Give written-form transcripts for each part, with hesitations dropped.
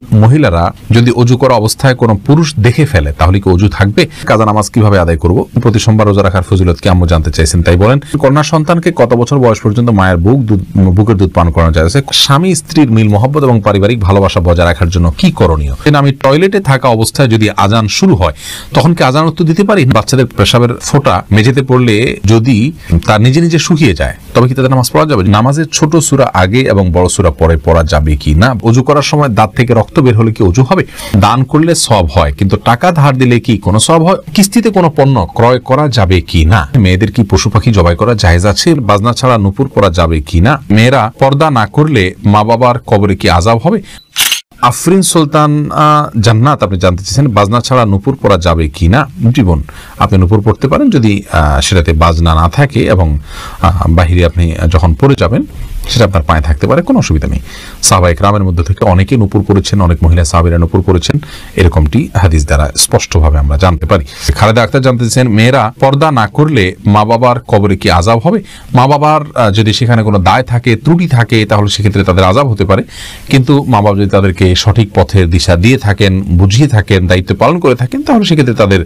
মহিলারা যদি অজু করা অবস্থায় কোনো পুরুষ দেখে ফেলে তাহলে কি অজু থাকবে? কাজা নামাজ কিভাবে আদায় করব? প্রতি সোমবার রোজা রাখার ফজিলত কি আম্মু জানতে চাইছেন, তাই বলেন। কন্যা সন্তানকে কত বছর বয়স পর্যন্ত মায়ের বুকের দুধ পান করানো যায়? স্বামী স্ত্রীর মিল মহব্বত এবং পারিবারিক ভালোবাসা বজায় রাখার জন্য কি করণীয়? আমি টয়লেটে থাকা অবস্থায় যদি আজান শুরু হয় তখন কি আজান উত্তর দিতে পারি? বাচ্চাদের পেশাবের ফোঁটা মেঝেতে পড়লে যদি তার নিজে নিজে শুকিয়ে যায় তবে কি তাদের নামাজ পড়া যাবে? নামাজের ছোট সূরা আগে এবং বড় সূরা পরে পড়া যাবে কি না? অজু করার সময় দাঁত থেকে রক্ত বের হলে কি অজু হবে? দান করলে সওয়াব হয় কিন্তু টাকা ধার দিলে কি কোনো সওয়াব হয়? কিস্তিতে কোনো পণ্য ক্রয় করা যাবে কি না? মেয়েদের কি পশু পাখি জবাই করা জায়েজ আছে? বাজনা ছাড়া নুপুর পরা যাবে কি না? মেয়েরা পর্দা না করলে মা বাবার কবরে কি আযাব হবে? আফরিন সুলতান জান্নাত আপনি জানতে চাইছেন বাজনা ছাড়া নুপুর পরা যাবে কি না? জীবন আপনি নুপুর পড়তে পারেন যদি সেটাতে বাজনা না থাকে এবং বাহিরে আপনি যখন পড়ে যাবেন সেটা আপনার পায়ে থাকতে পারে, কোনো অসুবিধা নেই। সাহাবায়ে কেরামের মধ্যে থেকে অনেকে নুপুর পড়েছেন, অনেক মহিলা সাহাবীরা নুপুর পড়েছেন, এরকমটি হাদিস দ্বারা স্পষ্টভাবে আমরা জানতে পারি। খালেদা আক্তার জানতে চাইছেন মেয়েরা পর্দা না করলে মা বাবার কবরে কি আযাব হবে? মা বাবার যদি সেখানে কোনো দায় থাকে, ত্রুটি থাকে, তাহলে সেক্ষেত্রে তাদের আযাব হতে পারে, কিন্তু মা বাবা যদি তাদেরকে সঠিক পথের দিশা দিয়ে থাকেন, বুঝিয়ে থাকেন, দায়িত্ব পালন করে থাকেন, তাহলে সেক্ষেত্রে তাদের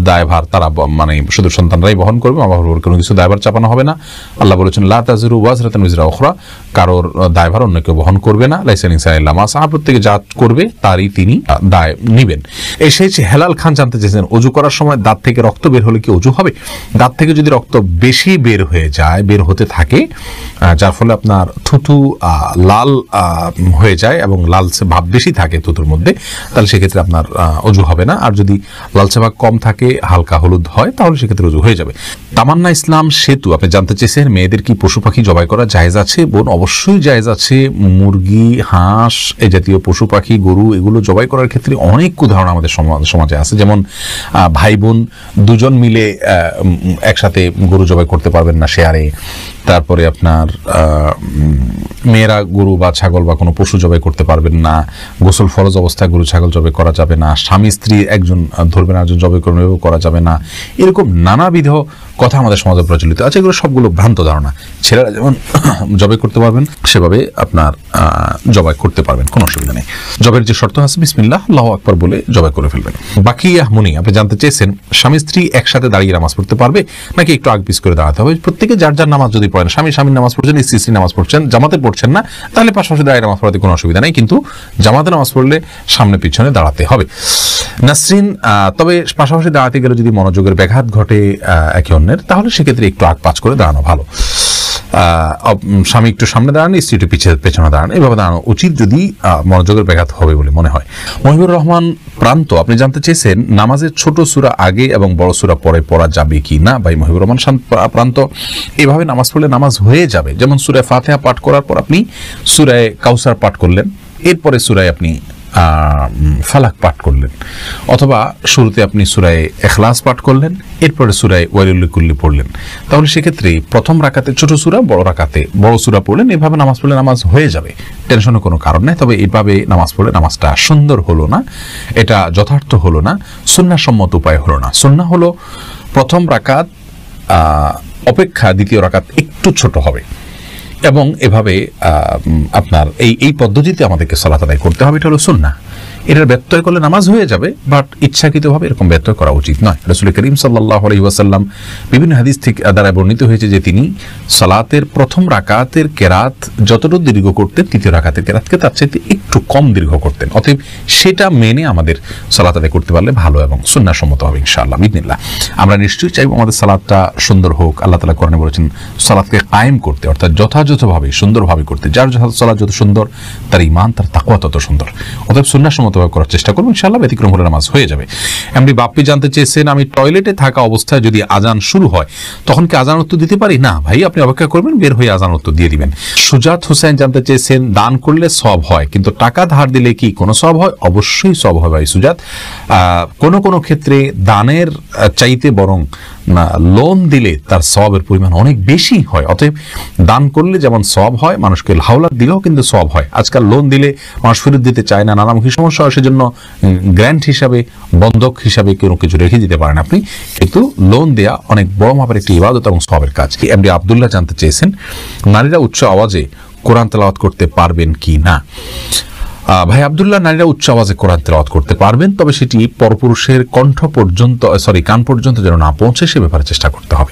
দায়ভার তারা মানে শুধু সন্তানরাই বহন করবে, মা বাবার কোনো কিছু দায়ভার চাপানো হবে না। আল্লাহ বলেছেন লা তাযিরু ওয়াজরাতুন উযরা উখরা, কারোর দায়ভার অন্য কেউ বহন করবে না। লাইসা লিনসানিন ইল্লা মা সাআ, প্রত্যেকে যা করবে তারই তিনি দায় নেবেন। এসেছে হেলাল খান জানতে চেয়েছেন অজু করার সময় দাঁত থেকে রক্ত বের হলে কি অজু হবে? দাঁত থেকে যদি রক্ত বেশি বের হয়ে যায়, বের হতে থাকে, যার ফলে আপনার থুতু লাল হয়ে যায় এবং লালচে ভাব বেশি থাকে থুতুর মধ্যে, তাহলে সেক্ষেত্রে আপনার অজু হবে না। আর যদি লালচে ভাব কম থাকে, হালকা হলুদ হয়, তাহলে সেক্ষেত্রে অজু হয়ে যাবে। তামান্না ইসলাম সেতু আপনি জানতে চেয়েছেন মেয়েদের কি পশু পাখি জবাই করা জায়েজ আছে? বোন অবশ্যই জায়েজ আছে। মুরগি, হাঁস, এই জাতীয় পশু পাখি, গরু, এগুলো জবাই করার ক্ষেত্রে অনেক উদাহরণ আমাদের সমাজে আছে। যেমন ভাই বোন দুজন মিলে একসাথে গরু জবাই করতে পারবেন না শেয়ারে। তারপরে আপনার মেয়েরা গরু বা ছাগল বা কোনো পশু জবাই করতে পারবেন না। গোসল ফরজ অবস্থায় গরু ছাগল জবাই করা যাবে না। স্বামী স্ত্রী একজন ধরবেন একজন জবাই করবেন, এভাবে করা যাবে না। এরকম নানাবিধ কথা আমাদের সমাজে প্রচলিত আছে, এগুলো সবগুলো ভ্রান্ত ধারণা। ছেলেরা যেমন জবাই করতে পারবেন সেভাবে আপনার জবাই করতে পারবেন, কোনো অসুবিধা নেই। জবের যে শর্ত আছে বিসমিল্লাহ আল্লাহু আকবার বলে জবাই করে ফেলবেন। বাকিয়া মুনি আপনি জানতে চেয়েছেন স্বামী স্ত্রী একসাথে দাঁড়িয়ে নামাজ পড়তে পারবে নাকি একটু আগ পিছ করে দাঁড়াতে হবে? প্রত্যেকে যার যার নামাজ যদি পড়েন, স্বামীর নামাজ পড়ছেন, স্ত্রী নামাজ পড়ছেন, জামাতে পড়ছেন না, তাহলে পাশাপাশি দাঁড়িয়ে নামাজ পড়াতে কোনো অসুবিধা নেই, কিন্তু জামাতে নামাজ পড়লে সামনে পিছনে দাঁড়াতে হবে। নাসরিন তবে পাশাপাশি দাঁড়াতে গেলে যদি মনোযোগের ব্যাঘাত ঘটে একে অন্যের, তাহলে সেক্ষেত্রে একটু আগ পাছ করে দাঁড়ানো ভালো। স্বামী একটু সামনে দাঁড়ান, স্ত্রী একটু পেছনে দাঁড়ান, এভাবে দাঁড়ানো উচিত যদি মনোযোগের ব্যাঘাত হবে বলে মনে হয়। মহিবুর রহমান প্রান্ত আপনি জানতে চেয়েছেন নামাজের ছোট সূরা আগে এবং বড় সূরা পরে পড়া যাবে কি না? ভাই মহিবুর রহমান প্রান্ত এভাবে নামাজ পড়লে নামাজ হয়ে যাবে। যেমন সূরা ফাতিহা পাঠ করার পর আপনি সূরা কাউসার পাঠ করলেন, এরপরে সূরায় আপনি ফালাক পাঠ করলেন, অথবা শুরুতে আপনি সূরা ইখলাস পাঠ করলেন, এরপরে সূরা ওয়াইলুল লিকুল্লি পড়লেন, তাহলে সেক্ষেত্রে প্রথম রাকাতে ছোট সূরা, বড় রাকাতে বড় সূরা পড়লেন। এভাবে নামাজ পড়লে নামাজ হয়ে যাবে, টেনশনের কোনো কারণ নেই। তবে এইভাবে নামাজ পড়লে নামাজটা সুন্দর হলো না, এটা যথার্থ হলো না, সুন্নাহসম্মত উপায় হলো না। সুন্নাহ হলো প্রথম রাকাত অপেক্ষা দ্বিতীয় রাকাত একটু ছোট হবে, এবং এভাবে আপনার এই পদ্ধতিতে আমাদেরকে সালাত আদায় করতে হবে, এটা হলো সুন্নাহ। এটার ব্যত্যয় করলে নামাজ হয়ে যাবে, বাট ইচ্ছাকৃতভাবে এরকম ব্যত্যয় করা উচিত নয়। রাসূল করিম সাল্লাল্লাহু আলাইহি ওয়াসাল্লাম বিভিন্ন হাদিস থেকে দ্বারা বর্ণিত হয়েছে যে তিনি সালাতের প্রথম রাকাতের কেরাত যতটুকু দীর্ঘ করতেন, তৃতীয় রাকাতের কেরাতকে তার চাইতে একটু কম দীর্ঘ করতেন। অতএব সেটা মেনে আমাদের সালাত আদায় করতে পারলে ভালো এবং সুন্নাহসম্মত হবে ইনশাআল্লাহ বিইذনিল্লাহ। আমরা নিশ্চয়ই চাইব আমাদের সালাতটা সুন্দর হোক। আল্লাহ তাআলা কোরআনে বলেছেন সালাতকে কায়েম করতে, অর্থাৎ যথাযথভাবে সুন্দরভাবে করতে। যার সালাত যত সুন্দর তার ঈমান, তার তাকওয়া তত সুন্দর। অতএব সুন্নাহসম্মত করার চেষ্টা করবো, ইনশাআল্লাহ ব্যতিক্রম হলে নামাজ হয়ে যাবে। এমনি বাপ্পি জানতে চেয়েছেন আমি টয়লেটে থাকা অবস্থায় যদি আজান শুরু হয় তখন কি আজান উত্তর দিতে পারি? না ভাই, আপনি অপেক্ষা করবেন, বের হয়ে আজান উত্তর দিয়ে দিবেন। সুজাত হোসেন জানতে চেয়েছেন দান করলে সওয়াব হয় কিন্তু টাকা ধার দিলে কি কোনো সওয়াব হয়? অবশ্যই সওয়াব হয় ভাই সুজাত। কোনো ক্ষেত্রে দানের চাইতে বরং লোন দিলে তার সওয়াবের পরিমাণ অনেক বেশি হয়। অতএব দান করলে যেমন সওয়াব হয়, মানুষকে হাওলাত দিলেও কিন্তু সওয়াব হয়। আজকাল লোন দিলে মানুষ ফেরত দিতে চায় না, নানামুখী সমস্যা হয়, সেজন্য গ্র্যান্ট হিসাবে, বন্ধক হিসাবে কোনো কিছু রেখে দিতে পারেন আপনি, কিন্তু লোন দেয়া অনেক বড় মাপের একটি ইবাদত এবং সওয়াবের কাজ। এমডি আব্দুল্লাহ জানতে চেয়েছেন নারীরা উচ্চ আওয়াজে কোরআন তেলাওয়াত করতে পারবেন কি না? ভাই আব্দুল্লাহ, নারীরা উচ্চ আওয়াজে কোরআন তেলাওয়াত করতে পারবেন, তবে সেটি পরপুরুষের কণ্ঠ পর্যন্ত কান পর্যন্ত যেন না পৌঁছে সে ব্যাপারে চেষ্টা করতে হবে।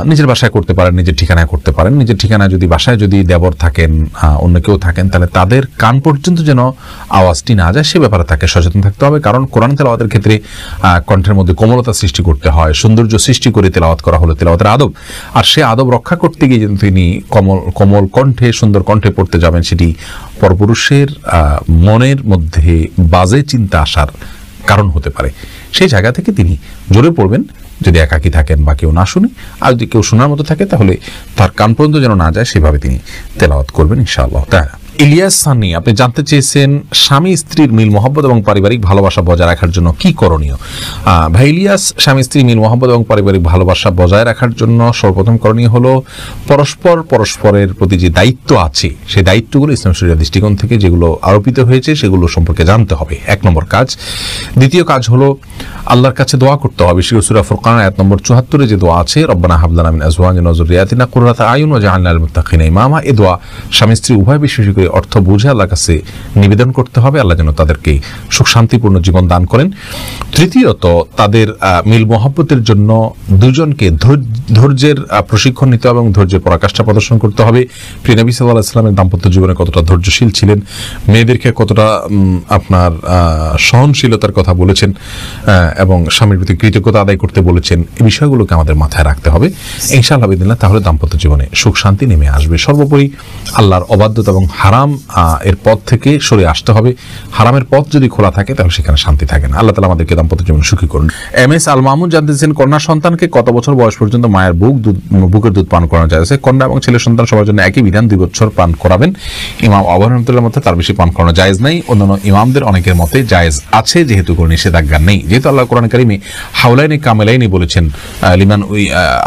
নিজের বাসায় করতে পারেন, নিজের ঠিকানায় করতে পারেন। নিজের ঠিকানায় যদি বাসায় যদি দেবর থাকেন, অন্য কেউ থাকেন, তাহলে তাদের কান পর্যন্ত যেন আওয়াজটি না যায় সে ব্যাপারে তাকে সচেতন থাকতে হবে। কারণ কোরআন তেলাওয়াতের ক্ষেত্রে কণ্ঠের মধ্যে কোমলতা সৃষ্টি করতে হয়, সৌন্দর্য সৃষ্টি করে তেলাওয়াত করা হলো তেলাওয়াতের আদব। আর সে আদব রক্ষা করতে গিয়ে যদি তিনি কোমল কণ্ঠে সুন্দর কণ্ঠে পড়তে যাবেন, সেটি পরপুরুষের মনের মধ্যে বাজে চিন্তা আসার কারণ হতে পারে। সেই জায়গা থেকে তিনি জোরে পড়বেন, যদি একাকী থাকেন বা কেউ না শুনে। আর যদি কেউ শোনার মতো থাকে তাহলে তার কান পর্যন্ত যেন না যায় সেভাবে তিনি তেলাওয়াত করবেন ইনশাআল্লাহ তাআলা। ইলিয়াস সানি, আপনি জানতে চেয়েছেন স্বামী স্ত্রীর মিল মহব্বত এবং পারিবারিক ভালোবাসা বজায় রাখার জন্য কি করণীয়। ভাই ইলিয়াস, স্বামী স্ত্রী মিল মহব্বত এবং পারিবারিক ভালোবাসা বজায় রাখার জন্য সর্বপ্রথম করণীয় হলো পরস্পরের প্রতি যে দায়িত্ব আছে সেই দায়িত্বগুলো ইসলাম শরীয়তের দৃষ্টিকোণ থেকে যেগুলো আরোপিত হয়েছে সেগুলো সম্পর্কে জানতে হবে, 1 নম্বর কাজ। দ্বিতীয় কাজ হলো আল্লাহর কাছে দোয়া করতে হবে। সূরা ফুরকান আয়াত নম্বর 74 যে দোয়া আছে, রব্বানা হাব লানা মিন আজওয়াজিনা ওয়া যুররিয়াতিনা কুররাতা আয়ুন ওয়াজআলনা লিল মুত্তাকিনা ইমামা, এই দোয়া স্বামী স্ত্রী উভয় বিশেষ করে অর্থ বুঝে আল্লাহর কাছে নিবেদন করতে হবে, আল্লাহ যেন তাদেরকে সুখ শান্তিপূর্ণ জীবন দান করেন। তৃতীয়ত, তাদের মিল মহব্বতের জন্য দুজনকে ধৈর্যের প্রশিক্ষণ নিতে হবে এবং ধৈর্যের পরাকাষ্ঠা প্রদর্শন করতে হবে। প্রিয় নবী সাল্লাল্লাহু আলাইহি ওয়াসাল্লামের দাম্পত্য জীবনে কতটা ধৈর্যশীল ছিলেন, মেয়েদেরকে কতটা আপনার সহনশীলতার কথা বলেছেন এবং স্বামীর প্রতি কৃতজ্ঞতা আদায় করতে বলেছেন, এই বিষয়গুলোকে আমাদের মাথায় রাখতে হবে ইনশাআল্লাহ বিদিল্লাহ। তাহলে দাম্পত্য জীবনে সুখ শান্তি নেমে আসবে। সর্বোপরি আল্লাহর অবাধ্যতা এবং হারাম এর পথ থেকে সরে আসতে হবে। হারামের পথ যদি খোলা থাকে তাহলে সেখানে শান্তি থাকে না। আল্লাহ তাআলা আমাদেরকে দাম্পত্য জীবন সুখী করুন। MS আল মামুন জানতে চান কন্যা সন্তানকে কত বছর বয়স পর্যন্ত মায়ের বুকের দুধ পান করানো যায়? কন্যা এবং ছেলে সন্তান সবার জন্য একই বিধান, 2 বছর পান করাবেন। ইমাম আবু হানিফার মতে তার বেশি পান করানো জায়েজ নাই। অন্যান্য ইমামদের অনেকের মতে জায়েজ আছে, যেহেতু কোনো নিষেধাজ্ঞা নেই। যেহেতু আল্লাহ কোরআন কারিমে হাওলাইনে কামেলাইনি বলেছেন, লিমান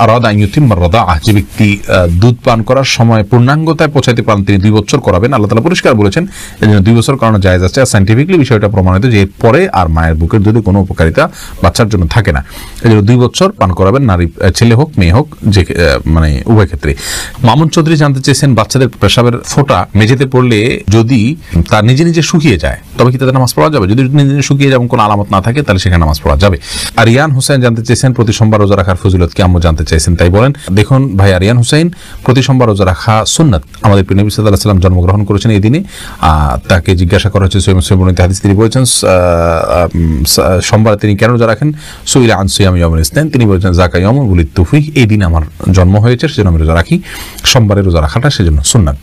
আরাদা আন ইউতিম্মা রাদাআহ, যে ব্যক্তি দুধ পান করার সময় পূর্ণাঙ্গতায় পৌঁছাতে পারেন তিনি 2 বছর করাবেন। আল্লাহ তাআলা পরিষ্কার বলেছেন এই জন্য 2 বছর করানো জায়েজ আছে। আর সায়েন্টিফিকলি বিষয়টা প্রমাণিত যে এরপরে আর মায়ের বুকের দুধে কোনো উপকারিতা বাচ্চার জন্য থাকে না। এই জন্য 2 বছর পান করাবেন, নারী ছেলে হোক মেয়ে হোক, যে মানে উভয় ক্ষেত্রে। মামুন চৌধুরী জানতে চেয়েছেন বাচ্চাদের পেশাবের ফোঁটা মেঝেতে পড়লে যদি তার নিজে নিজে শুকিয়ে যায় তবে কি তাদের নামাজ পড়া যাবে? যদি নিজে নিজে শুকিয়ে যায় এবং কোনো আলামত না থাকে তাহলে সেখানে নামাজ পড়া যাবে। আরিয়ান হোসেন জানতে চেয়েছেন প্রতি সোমবার রোজা রাখার ফজিলত কি আম্মু জানতে চাইছেন, তাই বলেন। দেখুন ভাই আরিয়ান হোসেন, প্রতি সোমবার রোজা রাখা সুন্নাত। আমাদের প্রিয় নবী সাল্লাল্লাহু আলাইহি ওয়াসাল্লাম জন্মগ্রহণ করেছেন এই দিনে। তাকে জিজ্ঞাসা করা হচ্ছে, সহিহ হাদিস তিনি বলেছেন সোমবার তিনি কেন রোজা রাখেন? সুইলা আন সিয়ামি ইয়াউমিল ইসনাইন, তিনি বলেছেন যাকা ইয়াউমুল উলিদতু ফীহি, এই দিন আমার জন্ম হয়েছে সেজন্য আমি রোজা রাখি। সোমবারে রোজা রাখাটা সেজন্য সুন্নাত।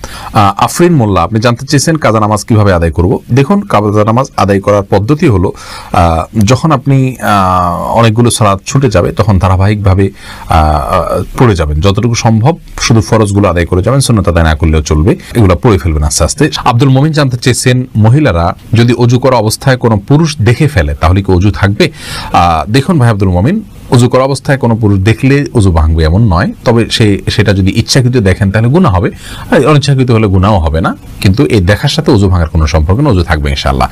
আফরিন মোল্লা, আপনি জানতে চেয়েছেন কাজা নামাজ কিভাবে আদায় করব। দেখুন, কাজা নামাজ আদায় করার পদ্ধতি হলো যখন আপনি অনেকগুলো সালাত ছুটে যাবে তখন ধারাবাহিকভাবে পড়ে যাবেন, যতটুকু সম্ভব শুধু ফরজগুলো আদায় করে যাবেন, সুন্নাত আদায় না করলেও চলবে, এগুলো পড়ে ফেলবেন আস্তে আস্তে। আব্দুল মুমিন জানতে চেয়েছেন মহিলারা যদি অজু করা অবস্থায় কোনো পুরুষ দেখে ফেলে তাহলে কি অজু থাকবে? দেখুন ভাই আব্দুল মুমিন, অজু করা অবস্থায় কোনো পুরুষ দেখলে অজু ভাঙবে এমন নয়, তবে সেটা যদি ইচ্ছাকৃত দেখেন তাহলে গুনাহ হবে, আর অনিচ্ছাকৃত হলে গুনাহও হবে না। কিন্তু এই দেখার সাথে অজু ভাঙার কোনো সম্পর্ক না, অজু থাকবে ইনশাআল্লাহ।